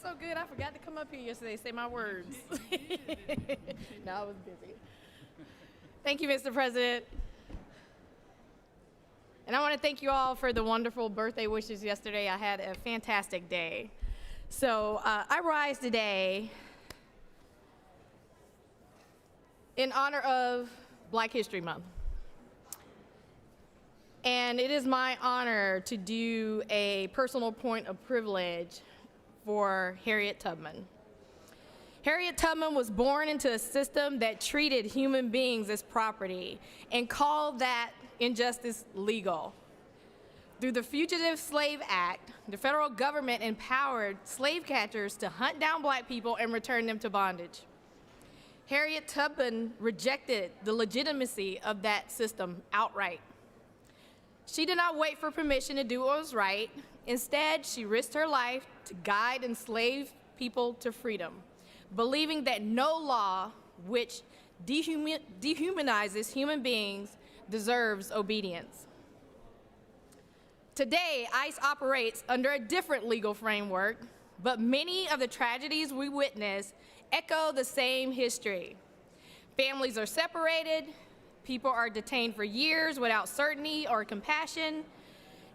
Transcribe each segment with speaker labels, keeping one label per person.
Speaker 1: so good. I forgot to come up here yesterday, say my words. No, I was busy. Thank you, Mr. President. And I want to thank you all for the wonderful birthday wishes yesterday. I had a fantastic day. So I rise today in honor of Black History Month. And it is my honor to do a personal point of privilege for Harriet Tubman. Harriet Tubman was born into a system that treated human beings as property and called that injustice legal. Through the Fugitive Slave Act, the federal government empowered slave catchers to hunt down Black people and return them to bondage. Harriet Tubman rejected the legitimacy of that system outright. She did not wait for permission to do what was right. Instead, she risked her life to guide enslaved people to freedom, believing that no law which dehumanizes human beings deserves obedience. Today, ICE operates under a different legal framework, but many of the tragedies we witness echo the same history. Families are separated, people are detained for years without certainty or compassion.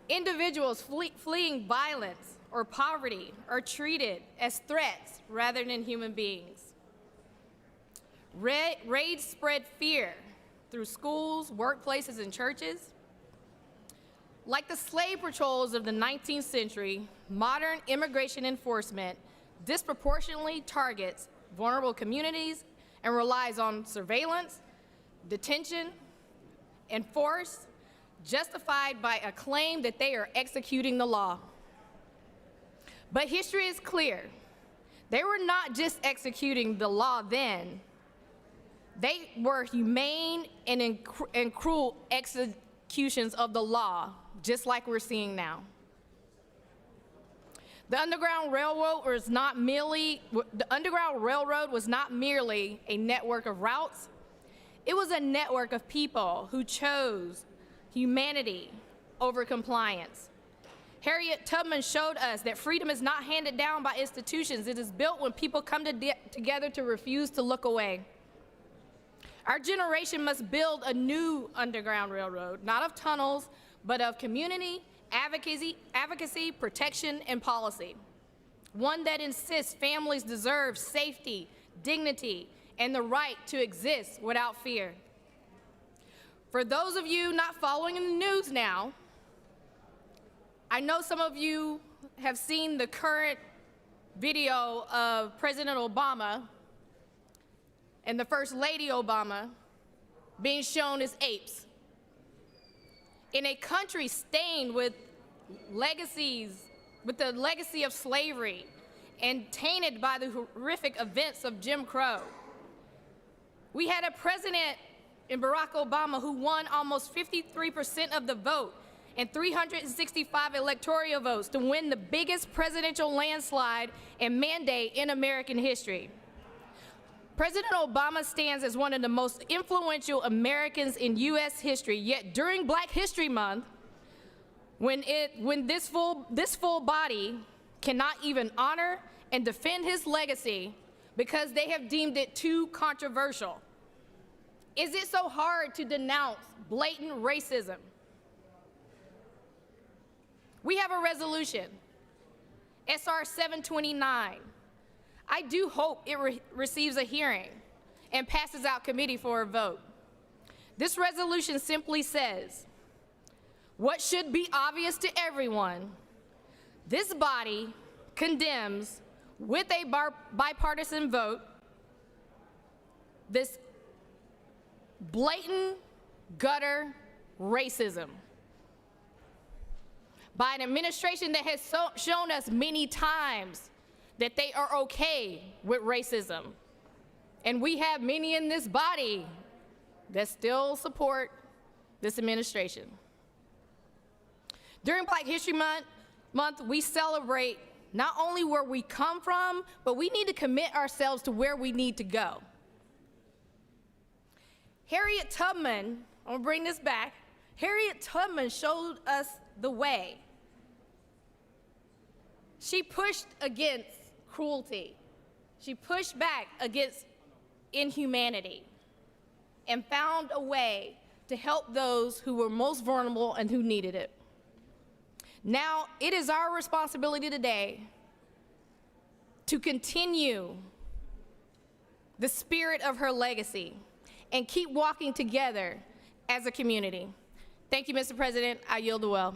Speaker 1: Individuals fleeing violence or poverty are treated as threats rather than human beings. Raids spread fear through schools, workplaces, and churches. Like the slave patrols of the 19th century, modern immigration enforcement disproportionately targets vulnerable communities and relies on surveillance, detention, and force, justified by a claim that they are executing the law. But history is clear. They were not just executing the law then. They were humane and cruel executions of the law, just like we're seeing now. The Underground Railroad was not merely a network of routes. It was a network of people who chose humanity over compliance. Harriet Tubman showed us that freedom is not handed down by institutions. It is built when people come together to refuse to look away. Our generation must build a new Underground Railroad, not of tunnels, but of community, advocacy, protection, and policy. One that insists families deserve safety, dignity, and the right to exist without fear. For those of you not following in the news now, I know some of you have seen the current video of President Obama and the First Lady Obama being shown as apes. In a country stained with the legacy of slavery and tainted by the horrific events of Jim Crow, we had a president in Barack Obama who won almost 53% of the vote and 365 electoral votes to win the biggest presidential landslide and mandate in American history. President Obama stands as one of the most influential Americans in U.S. history, yet during Black History Month, when this full body cannot even honor and defend his legacy because they have deemed it too controversial. Is it so hard to denounce blatant racism? We have a resolution, SR 729. I do hope it receives a hearing and passes out committee for a vote. This resolution simply says, what should be obvious to everyone, this body condemns with a bipartisan vote this blatant gutter racism by an administration that has shown us many times that they are okay with racism. And we have many in this body that still support this administration. During Black History Month, we celebrate not only where we come from, but we need to commit ourselves to where we need to go. Harriet Tubman, I'm gonna bring this back, Harriet Tubman showed us the way. She pushed against cruelty. She pushed back against inhumanity and found a way to help those who were most vulnerable and who needed it. Now, it is our responsibility today to continue the spirit of her legacy and keep walking together as a community. Thank you, Mr. President. I yield the well.